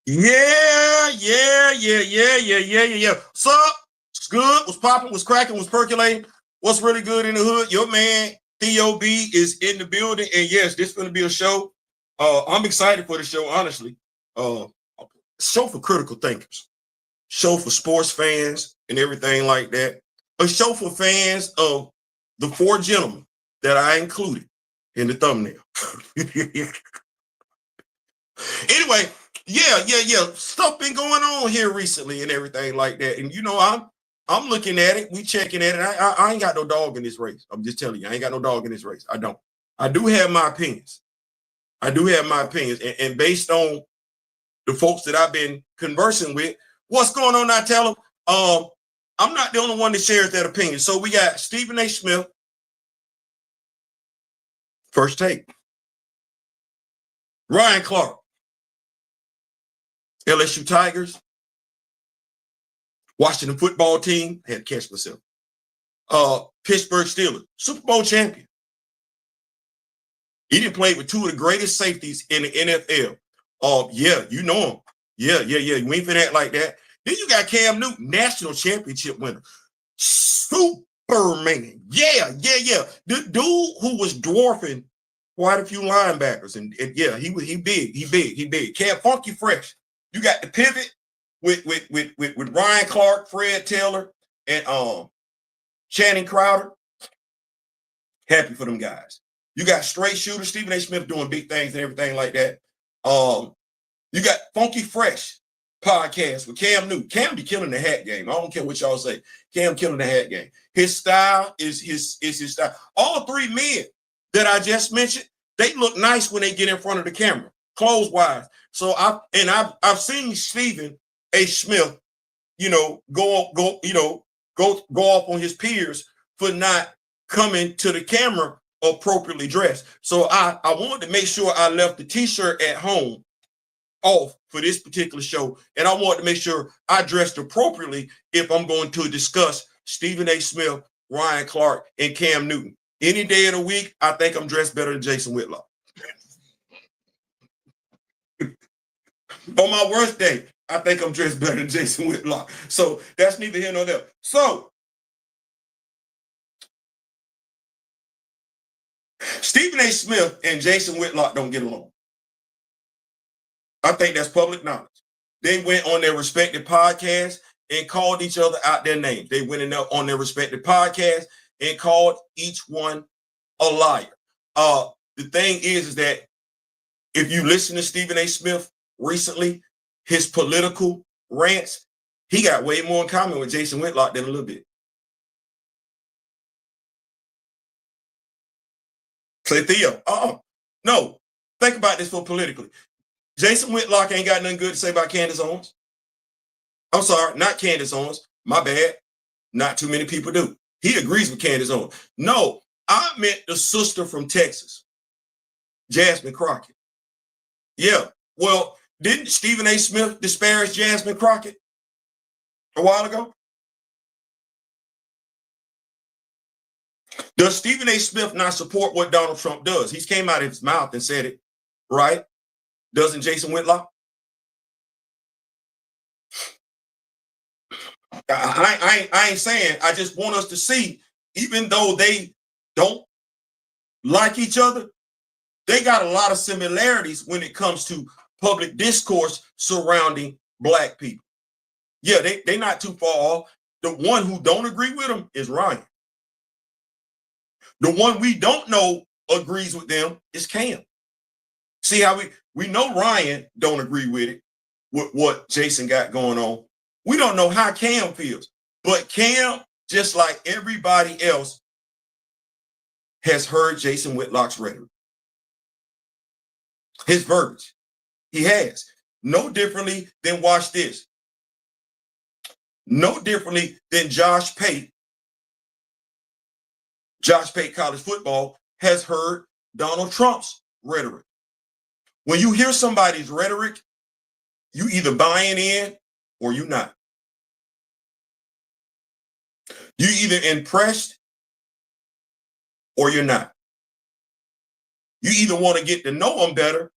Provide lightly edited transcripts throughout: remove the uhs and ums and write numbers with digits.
Yeah. What's up? What's good? What's popping? What's cracking? What's percolating? What's really good in the hood? Your man Theo B is in the building, and yes, this is going to be a show. I'm excited for the show, honestly. Show for critical thinkers, show for sports fans, and everything like that. A show for fans of the four gentlemen that I included in the thumbnail. Anyway, yeah. Stuff been going on here recently and everything like that. And I'm looking at it, we checking at it. I ain't got no dog in this race. I'm just telling you, I ain't got no dog in this race. I don't. I do have my opinions. And based on the folks that I've been conversing with, what's going on now? Tell them. I'm not the only one that shares that opinion. So we got Stephen A. Smith, First Take. Ryan Clark, LSU Tigers, Washington football team, had to catch myself. Pittsburgh Steelers, Super Bowl champion. He didn't play with two of the greatest safeties in the NFL. Yeah, you know him. Yeah. We ain't finna act like that. Then you got Cam Newton, national championship winner. Superman. Yeah. The dude who was dwarfing quite a few linebackers. And yeah, he big. Cam Funky Fresh. You got the pivot with Ryan Clark, Fred Taylor, and Channing Crowder. Happy for them guys. You got straight shooter Stephen A. Smith doing big things and everything like that. You got Funky Fresh podcast with Cam Newton. Cam be killing the hat game. I don't care what y'all say. Cam killing the hat game. His style is his style. All three men that I just mentioned, they look nice when they get in front of the camera, clothes wise. So I've seen Stephen A. Smith, go off on his peers for not coming to the camera appropriately dressed. So I wanted to make sure I left the t-shirt at home off for this particular show, and I wanted to make sure I dressed appropriately if I'm going to discuss Stephen A. Smith, Ryan Clark, and Cam Newton. Any day of the week, I think I'm dressed better than Jason Whitlock. On my worst day, I think I'm dressed better than Jason Whitlock. So that's neither here nor there. So Stephen A. Smith and Jason Whitlock don't get along. I think that's public knowledge. They went on their respective podcasts and called each other out their names. They went on their respective podcasts and called each one a liar. The thing is that if you listen to Stephen A. Smith recently, his political rants, he got way more in common with Jason Whitlock than a little bit. Say Theo, no. Think about this for politically. Jason Whitlock ain't got nothing good to say about Candace Owens. I'm sorry, not Candace Owens. My bad. Not too many people do. He agrees with Candace Owens. No, I meant the sister from Texas, Jasmine Crockett. Yeah, well, didn't Stephen A. Smith disparage Jasmine Crockett a while ago? Does Stephen A. Smith not support what Donald Trump does? He's came out of his mouth and said it, right? Doesn't Jason Whitlock? I ain't saying. I just want us to see, even though they don't like each other, they got a lot of similarities when it comes to public discourse surrounding Black people. Yeah, they not too far off. The one who don't agree with them is Ryan. The one we don't know agrees with them is Cam. See how we know Ryan don't agree with it, with what Jason got going on. We don't know how Cam feels, but Cam, just like everybody else, has heard Jason Whitlock's rhetoric. His verbiage. He has. No differently than, watch this, no differently than Josh Pate College Football has heard Donald Trump's rhetoric. When you hear somebody's rhetoric, you either buying in or you not. You either impressed or you're not. You either want to get to know them better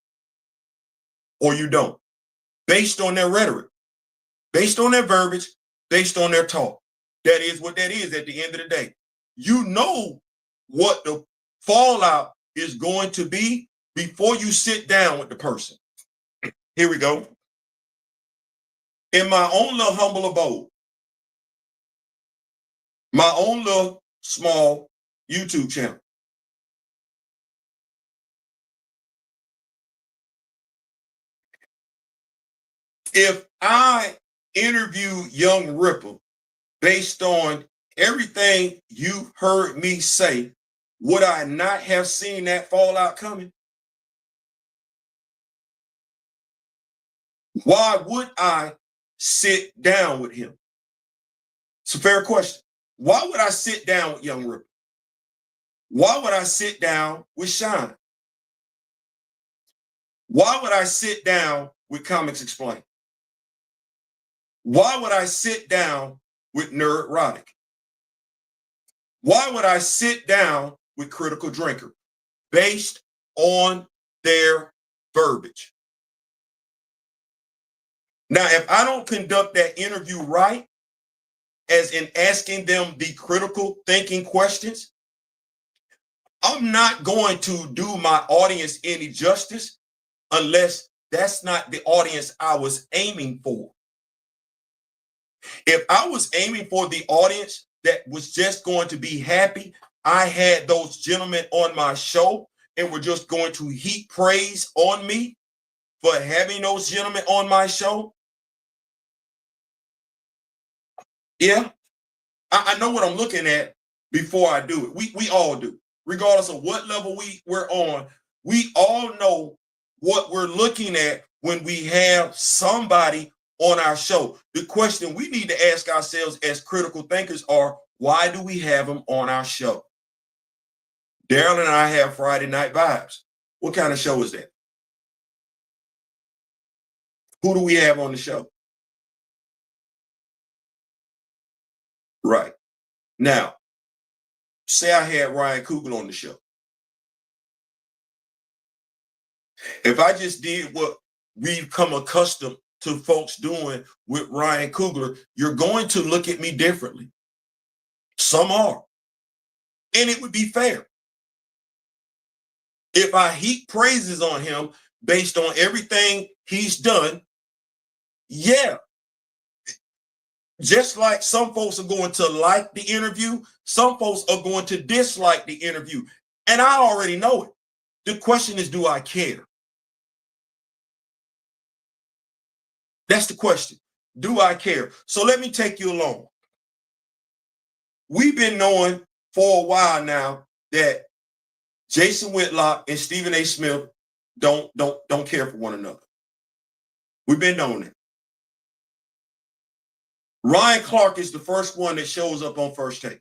or you don't. based on their rhetoric, based on their verbiage, based on their talk. That is what that is at the end of the day. You know what the fallout is going to be before you sit down with the person. Here we go. In my own little humble abode, my own little small YouTube channel, if I interview Young Ripper based on everything you heard me say, would I not have seen that fallout coming? Why would I sit down with him? It's a fair question. Why would I sit down with Young Ripper? Why would I sit down with Shine? Why would I sit down with Comics Explained? Why would I sit down with Nerd Roddick? Why would I sit down with Critical Drinker? Based on their verbiage. Now, if I don't conduct that interview right, as in asking them the critical thinking questions, I'm not going to do my audience any justice unless that's not the audience I was aiming for. If I was aiming for the audience that was just going to be happy, I had those gentlemen on my show and were just going to heap praise on me for having those gentlemen on my show. Yeah, I know what I'm looking at before I do it. We all do. Regardless of what level we're on, we all know what we're looking at when we have somebody on our show. The question we need to ask ourselves as critical thinkers are, why do we have them on our show? Daryl and I have Friday Night Vibes. What kind of show is that? Who do we have on the show? Right. Now, say I had Ryan Coogler on the show. If I just did what we've come accustomed to folks doing with Ryan Coogler, you're going to look at me differently. Some are. And it would be fair. If I heap praises on him based on everything he's done, yeah. Just like some folks are going to like the interview, some folks are going to dislike the interview. And I already know it. The question is, do I care? That's the question. Do I care? So let me take you along. We've been knowing for a while now that Jason Whitlock and Stephen A. Smith don't care for one another. We've been knowing it. Ryan Clark is the first one that shows up on First Take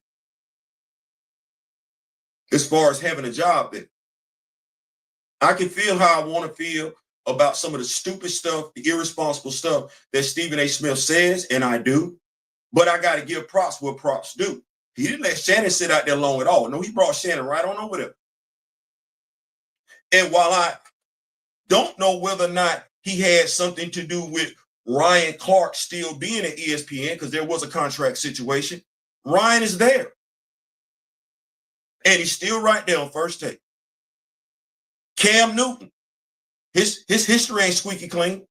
as far as having a job there. I can feel how I want to feel about some of the stupid stuff, the irresponsible stuff that Stephen A. Smith says, and I do, but I got to give props where props do. He didn't let Shannon sit out there long at all. No, he brought Shannon right on over there. And while I don't know whether or not he had something to do with Ryan Clark still being at ESPN, because there was a contract situation, Ryan is there. And he's still right there on First Take. Cam Newton, his history ain't squeaky clean.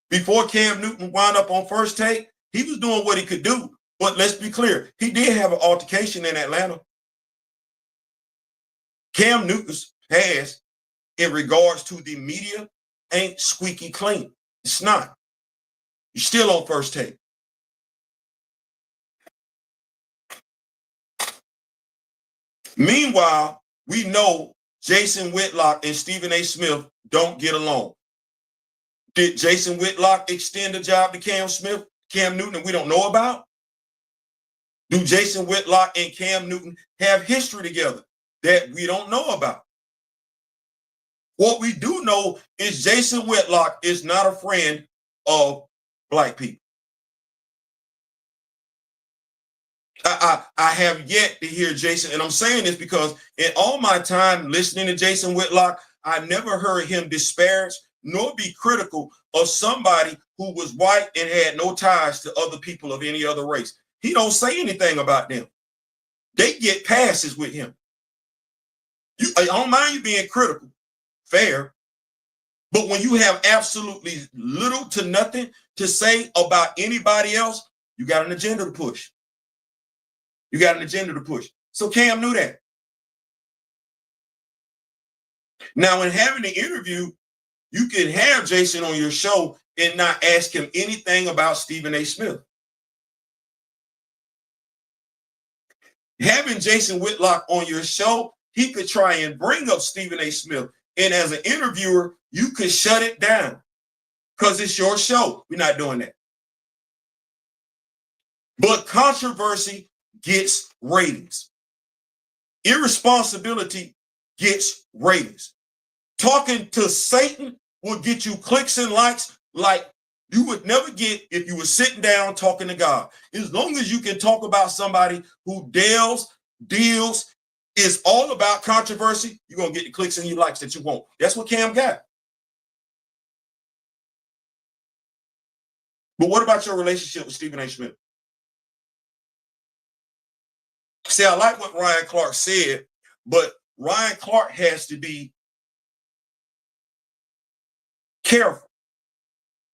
Before Cam Newton wound up on First Take, he was doing what he could do. But let's be clear, he did have an altercation in Atlanta. Cam Newton's past in regards to the media ain't squeaky clean. It's not. You're still on First Take. Meanwhile, we know Jason Whitlock and Stephen A. Smith don't get along. Did Jason Whitlock extend a job to Cam Newton, and we don't know about? Do Jason Whitlock and Cam Newton have history together that we don't know about? What we do know is Jason Whitlock is not a friend of Black people. I have yet to hear Jason, and I'm saying this because in all my time listening to Jason Whitlock, I never heard him disparage nor be critical of somebody who was white and had no ties to other people of any other race. He don't say anything about them. They get passes with him. I don't mind you being critical, fair, but when you have absolutely little to nothing to say about anybody else, you got an agenda to push. You got an agenda to push. So Cam knew that. Now, in having the interview, you can have Jason on your show and not ask him anything about Stephen A. Smith. Having Jason Whitlock on your show, he could try and bring up Stephen A. Smith. And as an interviewer, you could shut it down because it's your show. We're not doing that. But controversy gets ratings. Irresponsibility gets ratings. Talking to Satan will get you clicks and likes like you would never get if you were sitting down talking to God. As long as you can talk about somebody who deals, is all about controversy, you're going to get the clicks and your likes that you want. That's what Cam got. But what about your relationship with Stephen A. Smith? See, I like what Ryan Clark said, but Ryan Clark has to be careful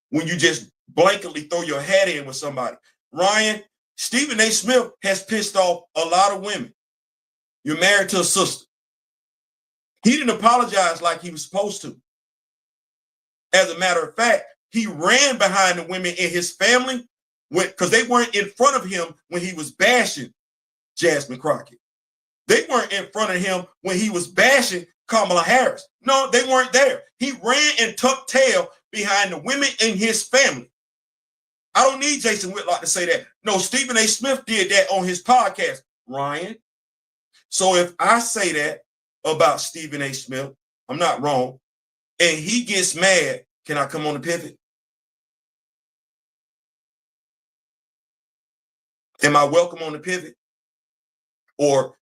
when you just blanketly throw your hat in with somebody. Ryan, Stephen A. Smith has pissed off a lot of women. You're married to a sister. He didn't apologize like he was supposed to. As a matter of fact, he ran behind the women in his family because they weren't in front of him when he was bashing Jasmine Crockett. They weren't in front of him when he was bashing Kamala Harris. No, they weren't there. He ran and tucked tail behind the women in his family. I don't need Jason Whitlock to say that. No, Stephen A. Smith did that on his podcast, Ryan. So if I say that about Stephen A. Smith, I'm not wrong, and he gets mad, can I come on the pivot? Am I welcome on the pivot? Or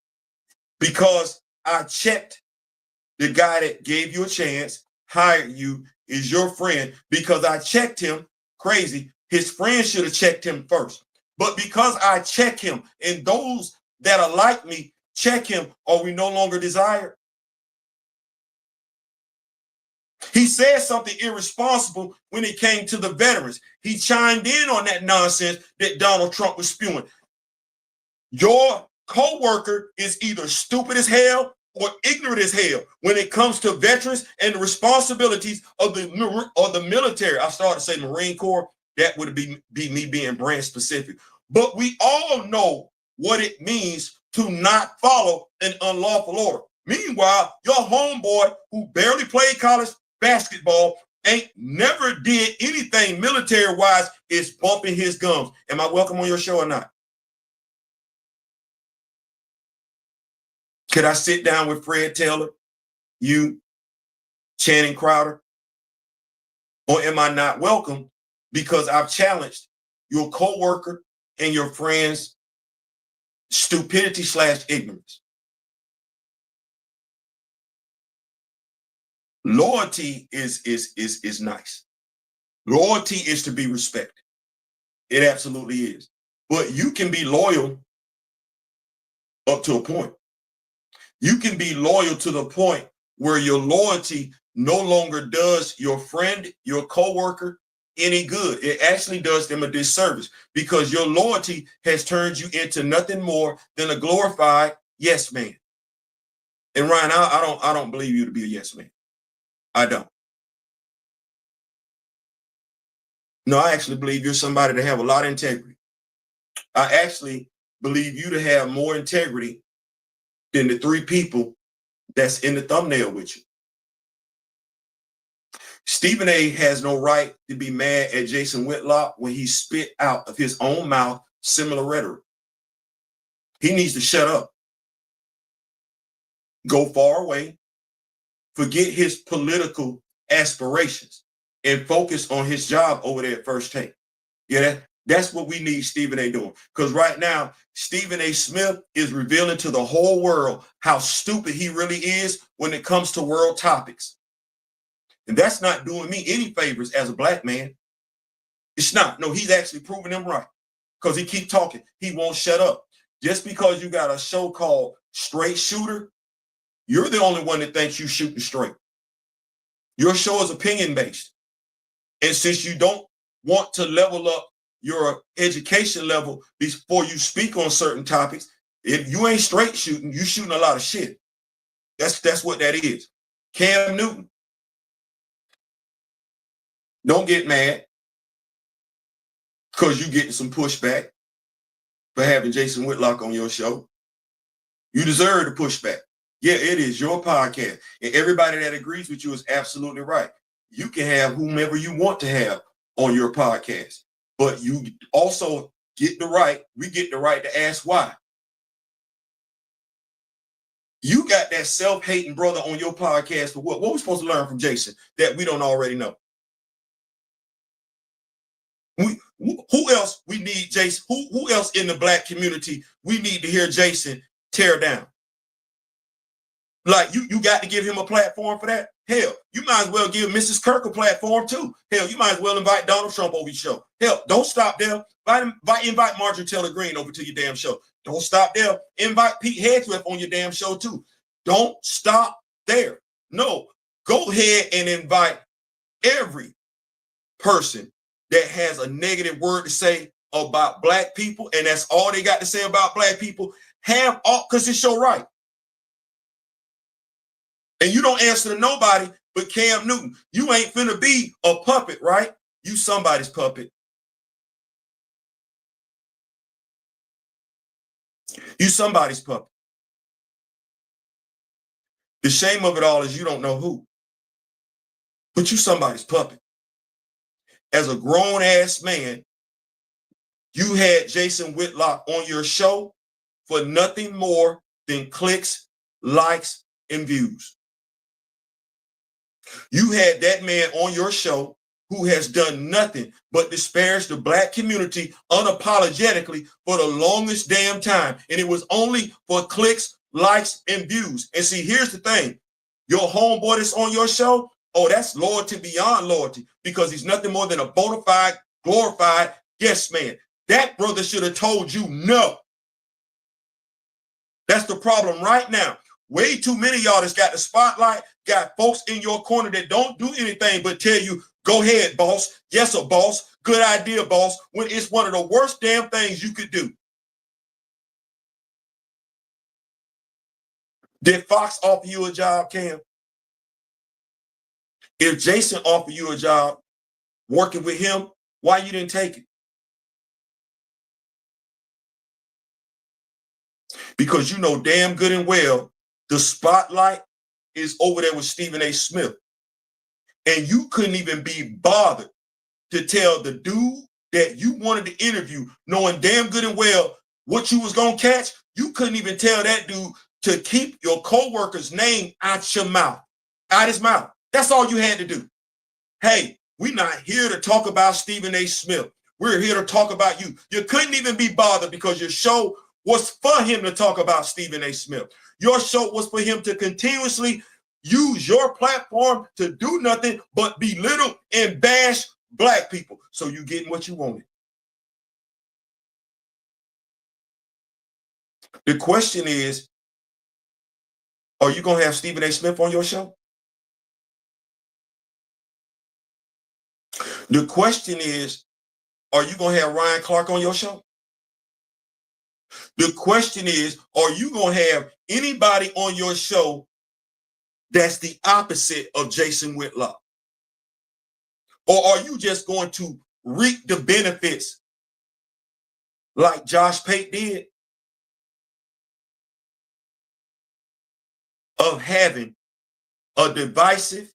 because I checked the guy that gave you a chance, hired you, is your friend, because I checked him, crazy, his friend should have checked him first. But because I check him and those that are like me check him, are we no longer desired? He said something irresponsible when it came to the veterans. He chimed in on that nonsense that Donald Trump was spewing. Your co-worker is either stupid as hell or ignorant as hell when it comes to veterans and the responsibilities of the military. I started to say Marine Corps. That would be me being brand specific. But we all know what it means to not follow an unlawful order. Meanwhile, your homeboy who barely played college basketball ain't never did anything military-wise is bumping his gums. Am I welcome on your show or not? Could I sit down with Fred Taylor, you, Channing Crowder? Or am I not welcome because I've challenged your coworker and your friend's stupidity/ignorance? Loyalty is nice. Loyalty is to be respected. It absolutely is. But you can be loyal up to a point. You can be loyal to the point where your loyalty no longer does your friend, your coworker any good. It actually does them a disservice because your loyalty has turned you into nothing more than a glorified yes man. And Ryan, I don't believe you to be a yes man. I don't. No, I actually believe you're somebody to have a lot of integrity. I actually believe you to have more integrity than the three people that's in the thumbnail with you. Stephen A. has no right to be mad at Jason Whitlock when he spit out of his own mouth similar rhetoric. He needs to shut up, go far away, forget his political aspirations, and focus on his job over there at First Take. Yeah, that's what we need Stephen A. doing. Because right now, Stephen A. Smith is revealing to the whole world how stupid he really is when it comes to world topics. And that's not doing me any favors as a black man. It's not. No, he's actually proving them right because he keep talking. He won't shut up. Just because you got a show called Straight Shooter, you're the only one that thinks you shooting straight. Your show is opinion-based. And since you don't want to level up your education level before you speak on certain topics, if you ain't straight shooting, you shooting a lot of shit. That's what that is. Cam Newton. Don't get mad because you getting some pushback for having Jason Whitlock on your show. You deserve the pushback. Yeah, it is your podcast. And everybody that agrees with you is absolutely right. You can have whomever you want to have on your podcast. But you also get the right, we get the right to ask why. You got that self-hating brother on your podcast for what? What we supposed to learn from Jason that we don't already know? Who else we need Jason? Who else in the black community we need to hear Jason tear down? Like you got to give him a platform for that? Hell, you might as well give Mrs. Kirk a platform too. Hell, you might as well invite Donald Trump over your show. Hell, don't stop there. Invite Marjorie Taylor Greene over to your damn show. Don't stop there. Invite Pete Hegseth on your damn show too. Don't stop there. No, go ahead and invite every person that has a negative word to say about black people, and that's all they got to say about black people. Have all, because it's your right. And you don't answer to nobody but Cam Newton. You ain't finna be a puppet, right? You somebody's puppet. You somebody's puppet. The shame of it all is you don't know who. But you somebody's puppet. As a grown-ass man, you had Jason Whitlock on your show for nothing more than clicks, likes, and views. You had that man on your show who has done nothing but disparage the black community unapologetically for the longest damn time. And it was only for clicks, likes, and views. And see, here's the thing. Your homeboy that's on your show, oh, that's loyalty beyond loyalty because he's nothing more than a bona fide, glorified yes man. That brother should have told you no. That's the problem right now. Way too many of y'all that's got the spotlight, got folks in your corner that don't do anything but tell you, go ahead, boss. Yes, a boss. Good idea, boss. When it's one of the worst damn things you could do. Did Fox offer you a job, Cam? If Jason offered you a job working with him, why you didn't take it? Because you know damn good and well the spotlight is over there with Stephen A. Smith. And you couldn't even be bothered to tell the dude that you wanted to interview, knowing damn good and well what you was going to catch. You couldn't even tell that dude to keep your co-worker's name out your mouth, out his mouth. That's all you had to do. Hey, we're not here to talk about Stephen A. Smith. We're here to talk about you. You couldn't even be bothered because your show was for him to talk about Stephen A. Smith. Your show was for him to continuously use your platform to do nothing but belittle and bash black people. So you getting what you wanted. The question is, are you going to have Stephen A. Smith on your show? The question is, are you going to have Ryan Clark on your show? The question is, are you going to have anybody on your show that's the opposite of Jason Whitlock? Or are you just going to reap the benefits like Josh Pate did of having a divisive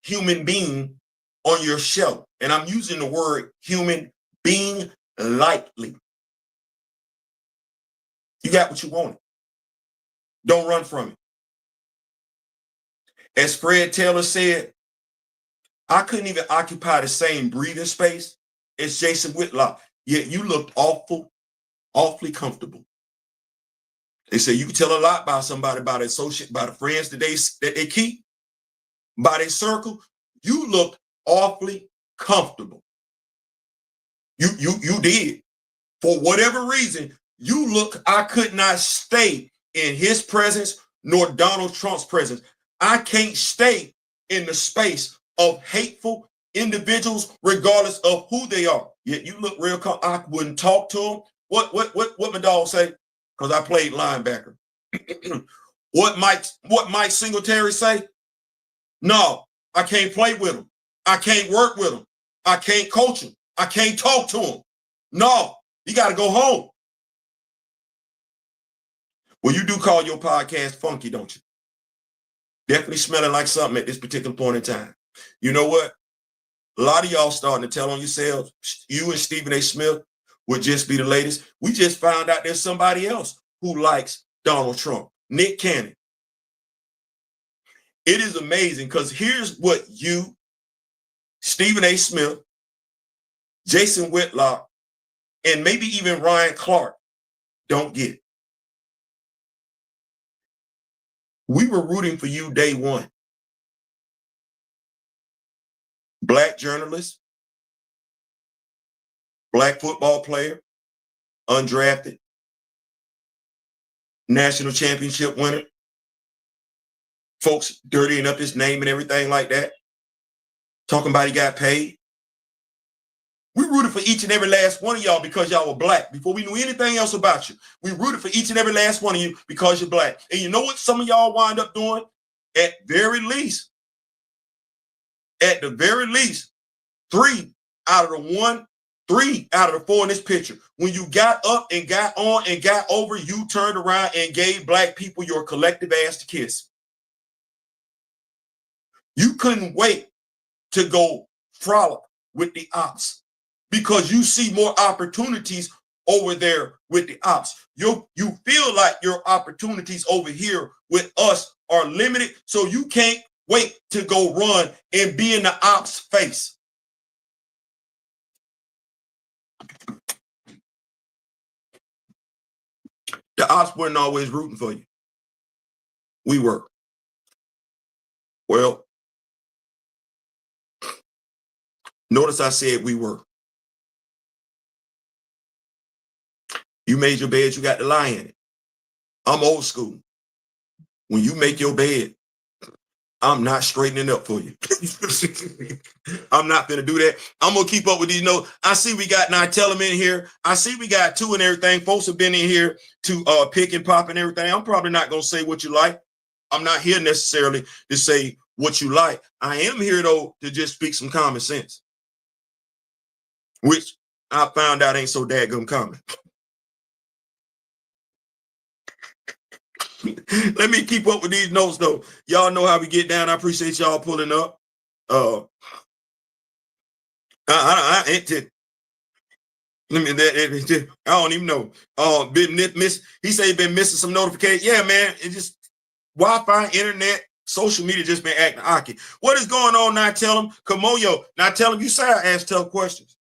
human being on your show? And I'm using the word human being lightly. You got what you wanted. Don't run from it. As Fred Taylor said, I couldn't even occupy the same breathing space as Jason Whitlock, yet you looked awfully comfortable. They say you can tell a lot about somebody, by the associate, by the friends that they keep, by their circle. you looked awfully comfortable. You did. For whatever reason, you look, I could not stay in his presence nor Donald Trump's presence. I can't stay in the space of hateful individuals, regardless of who they are. Yet you look real calm. I wouldn't talk to them. What my dog say? Because I played linebacker. What Mike Singletary say? No, I can't play with him. I can't work with him. I can't coach him. I can't talk to him. No, you got to go home. Well, you do call your podcast funky, don't you? Definitely smelling like something at this particular point in time. You know what? A lot of y'all starting to tell on yourselves. You and Stephen A. Smith would just be the latest. We just found out there's somebody else who likes Donald Trump, Nick Cannon. It is amazing because here's what you, Stephen A. Smith, Jason Whitlock, and maybe even Ryan Clark don't get. We were rooting for you day one. Black journalist, black football player, undrafted, national championship winner, folks dirtying up his name and everything like that, talking about he got paid. We rooted for each and every last one of y'all because y'all were black. Before we knew anything else about you, we rooted for each and every last one of you because you're black. And you know what some of y'all wind up doing? At the very least, 3 out of the 4 in this picture. When you got up and got on and got over, you turned around and gave black people your collective ass to kiss. You couldn't wait to go frolic with the ops because you see more opportunities over there with the ops. You feel like your opportunities over here with us are limited, so you can't wait to go run and be in the ops face. The ops weren't always rooting for you. We were. Well, notice I said we were. You made your bed, you got to lie in it. I'm old school. When you make your bed, I'm not straightening up for you. I'm not going to do that. I'm going to keep up with these notes. I see we got Nitelem in here. I see we got 2 and everything. Folks have been in here to pick and pop and everything. I'm probably not going to say what you like. I'm not here necessarily to say what you like. I am here, though, to just speak some common sense, which I found out ain't so daggum common. Let me keep up with these notes, though. Y'all know how we get down. I appreciate y'all pulling up. I don't even know. He said he been missing some notifications. Yeah, man. It just Wi-Fi, internet, social media just been acting hockey. What is going on? Now tell him, Kimoyo. Now tell him you say I ask tough questions.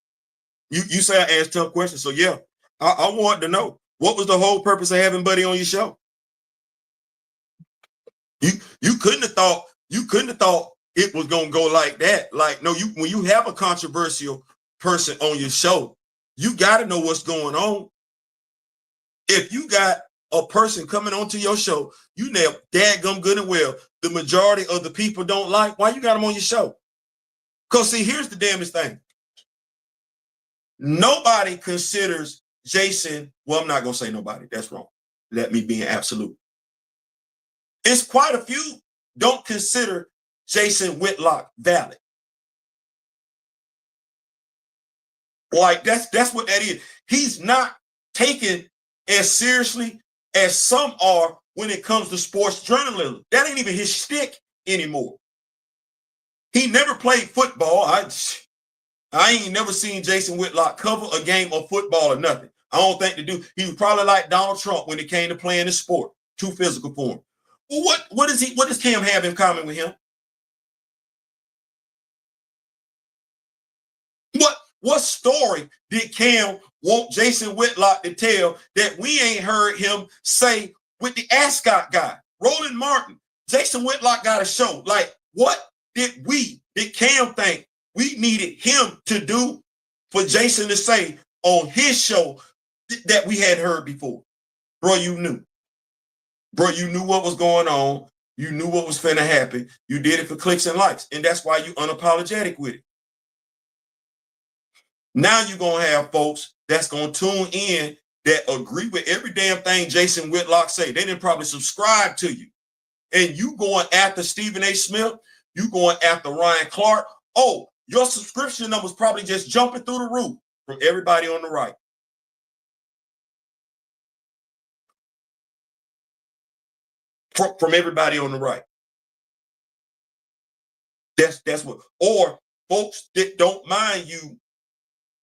You say I ask tough questions. So yeah, I want to know what was the whole purpose of having Buddy on your show. You couldn't have thought it was gonna go like that. Like, no, when you have a controversial person on your show, you got to know what's going on. If you got a person coming onto your show, you know dadgum good and well, the majority of the people don't like, why you got them on your show? Because see, here's the damnest thing. Nobody considers Jason, well, I'm not gonna say nobody, that's wrong. Let me be an absolute. It's quite a few don't consider Jason Whitlock valid. Like that's what that is. He's not taken as seriously as some are when it comes to sports journalism. That ain't even his shtick anymore. He never played football. I ain't never seen Jason Whitlock cover a game of football or nothing. I don't think he was probably like Donald Trump when it came to playing the sport, too physical for him. Well, what does Cam have in common with him? What story did Cam want Jason Whitlock to tell that we ain't heard him say with the Ascot guy, Roland Martin? Jason Whitlock got a show. Like, what did Cam think we needed him to do for Jason to say on his show that we hadn't heard before? Bro, you knew. Bro, you knew what was going on. You knew what was finna happen. You did it for clicks and likes, and that's why you unapologetic with it. Now you're going to have folks that's going to tune in that agree with every damn thing Jason Whitlock say. They didn't probably subscribe to you. And you going after Stephen A. Smith, you going after Ryan Clark. Oh, your subscription numbers probably just jumping through the roof from everybody on the right. From everybody on the right. That's what, or folks that don't mind you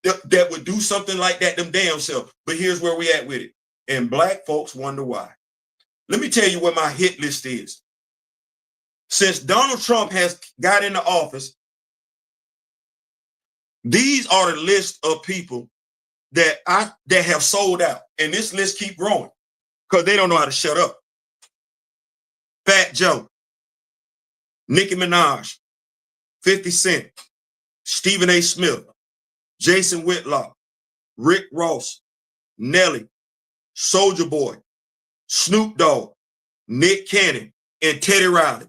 that would do something like that them damn self. But here's where we at with it. And black folks wonder why. Let me tell you what my hit list is. Since Donald Trump has got into office, these are the list of people that have sold out. And this list keep growing because they don't know how to shut up. Fat Joe, Nicki Minaj, 50 Cent, Stephen A. Smith, Jason Whitlock, Rick Ross, Nelly, Soulja Boy, Snoop Dogg, Nick Cannon, and Teddy Riley.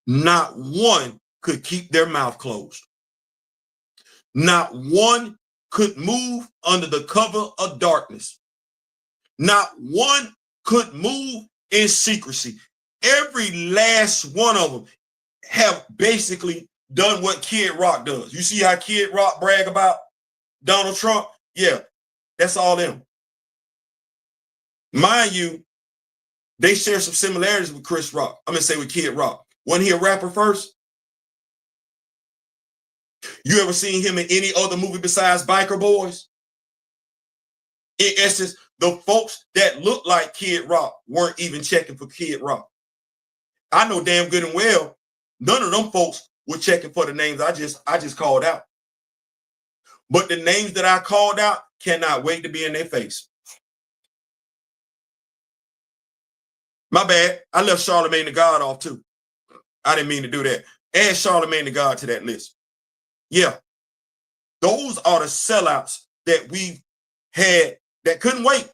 Not one could keep their mouth closed. Not one could move under the cover of darkness. Not one could move in secrecy. Every last one of them have basically done what Kid Rock does. You see how Kid Rock brag about Donald Trump? Yeah, that's all them. Mind you, they share some similarities with Chris Rock. I'm going to say with Kid Rock. Wasn't he a rapper first? You ever seen him in any other movie besides Biker Boys? In essence, the folks that look like Kid Rock weren't even checking for Kid Rock. I know damn good and well none of them folks were checking for the names I just called out. But the names that I called out cannot wait to be in their face. My bad. I left Charlemagne the God off too. I didn't mean to do that. Add Charlemagne the God to that list. Yeah. Those are the sellouts that we had that couldn't wait.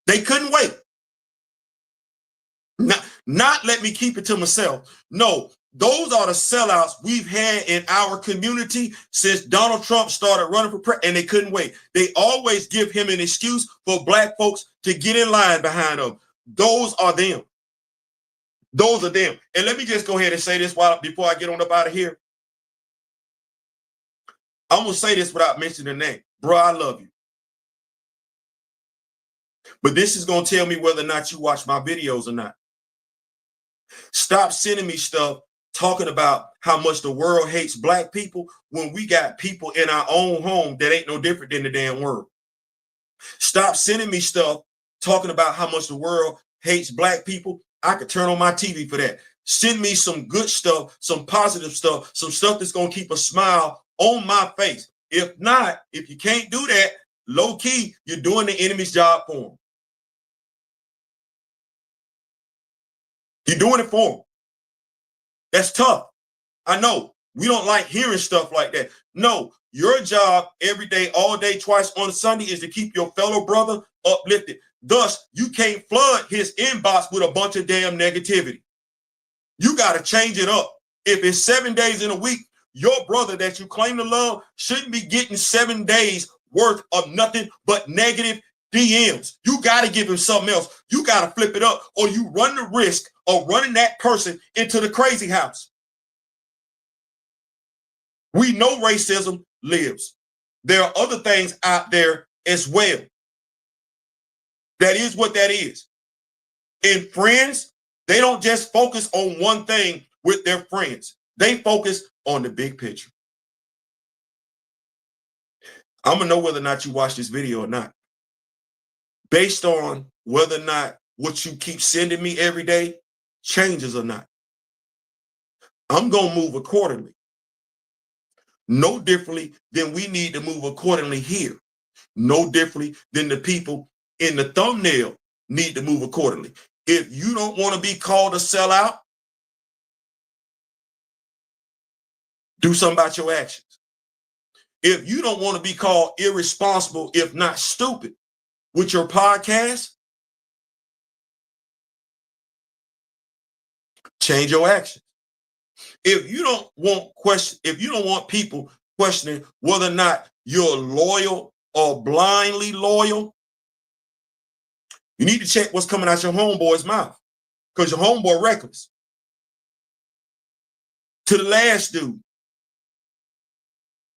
They couldn't wait. Not let me keep it to myself. No, those are the sellouts we've had in our community since Donald Trump started running for president, and they couldn't wait. They always give him an excuse for black folks to get in line behind them. Those are them. Those are them. And let me just go ahead and say this before I get on up out of here. I'm going to say this without mentioning the name. Bro, I love you. But this is going to tell me whether or not you watch my videos or not. Stop sending me stuff talking about how much the world hates black people when we got people in our own home that ain't no different than the damn world. Stop sending me stuff talking about how much the world hates black people. I could turn on my TV for that. Send me some good stuff, some positive stuff, some stuff that's going to keep a smile on my face. If not, if you can't do that, low key, you're doing the enemy's job for them. You're doing it for them. That's tough. I know. We don't like hearing stuff like that. No, your job every day, all day, twice on a Sunday is to keep your fellow brother uplifted. Thus, you can't flood his inbox with a bunch of damn negativity. You got to change it up. If it's 7 days in a week, your brother that you claim to love shouldn't be getting 7 days worth of nothing but negative DMs. You got to give him something else. You got to flip it up, or you run the risk of running that person into the crazy house. We know racism lives. There are other things out there as well. That is what that is. And friends, they don't just focus on one thing with their friends. They focus on the big picture. I'm going to know whether or not you watch this video or not, based on whether or not what you keep sending me every day changes or not. I'm going to move accordingly. No differently than we need to move accordingly here. No differently than the people in the thumbnail need to move accordingly. If you don't want to be called a sellout, do something about your actions. If you don't want to be called irresponsible, if not stupid, with your podcast, change your actions. If you don't want people questioning whether or not you're loyal or blindly loyal, you need to check what's coming out your homeboy's mouth, because your homeboy reckless. To the last dude,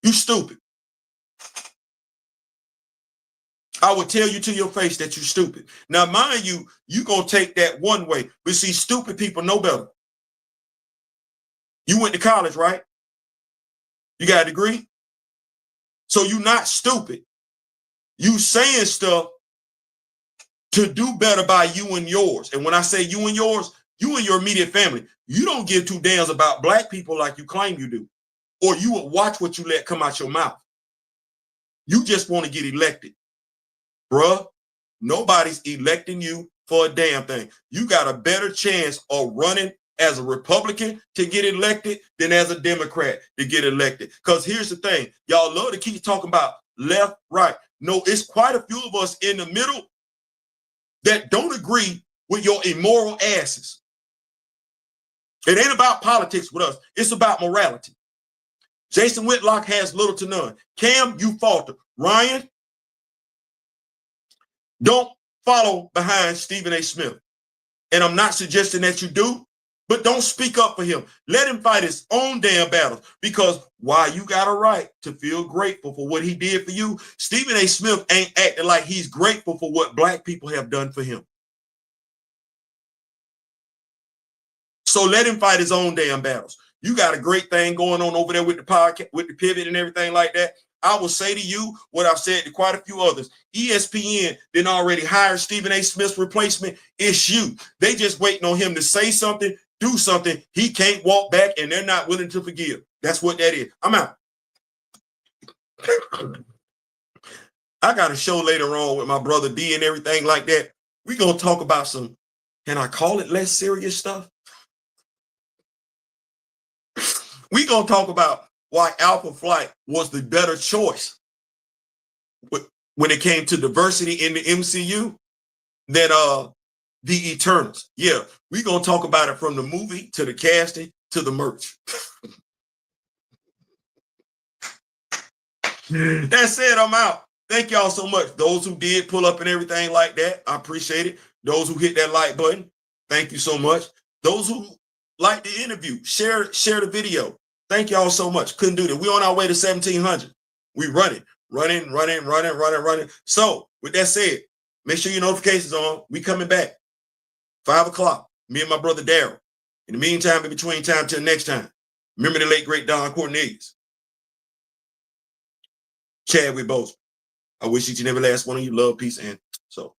you stupid. I would tell you to your face that you're stupid. Now, mind you, you're going to take that one way. But see, stupid people know better. You went to college, right? You got a degree? So you're not stupid. You saying stuff to do better by you and yours. And when I say you and yours, you and your immediate family. You don't give two damns about black people like you claim you do. Or you will watch what you let come out your mouth. You just want to get elected. Bruh, nobody's electing you for a damn thing. You got a better chance of running as a Republican to get elected than as a Democrat to get elected. Because here's the thing. Y'all love to keep talking about left, right. No, it's quite a few of us in the middle that don't agree with your immoral asses. It ain't about politics with us. It's about morality. Jason Whitlock has little to none. Cam, you falter. Ryan, don't follow behind Stephen A. Smith. And I'm not suggesting that you do, but don't speak up for him. Let him fight his own damn battles, because while you got a right to feel grateful for what he did for you, Stephen A. Smith ain't acting like he's grateful for what black people have done for him. So let him fight his own damn battles. You got a great thing going on over there with the podcast, with the pivot and everything like that. I will say to you what I've said to quite a few others. ESPN didn't already hire Stephen A. Smith's replacement. It's you. They just waiting on him to say something, do something. He can't walk back, and they're not willing to forgive. That's what that is. I'm out. I got a show later on with my brother D and everything like that. We're going to talk about some, can I call it less serious stuff? We're going to talk about why Alpha Flight was the better choice when it came to diversity in the MCU than the Eternals. Yeah, we're going to talk about it from the movie to the casting to the merch. That said, I'm out. Thank y'all so much. Those who did pull up and everything like that, I appreciate it. Those who hit that like button, thank you so much. Those who like the interview, share the video. Thank y'all so much. Couldn't do that. We're on our way to 1,700. We running. So with that said, make sure your notifications on. We coming back 5 o'clock. Me and my brother Daryl. In the meantime, in between time till next time, remember the late great Don Cornelius. Chadwick Boseman. I wish each and every last one of you love, peace, and so.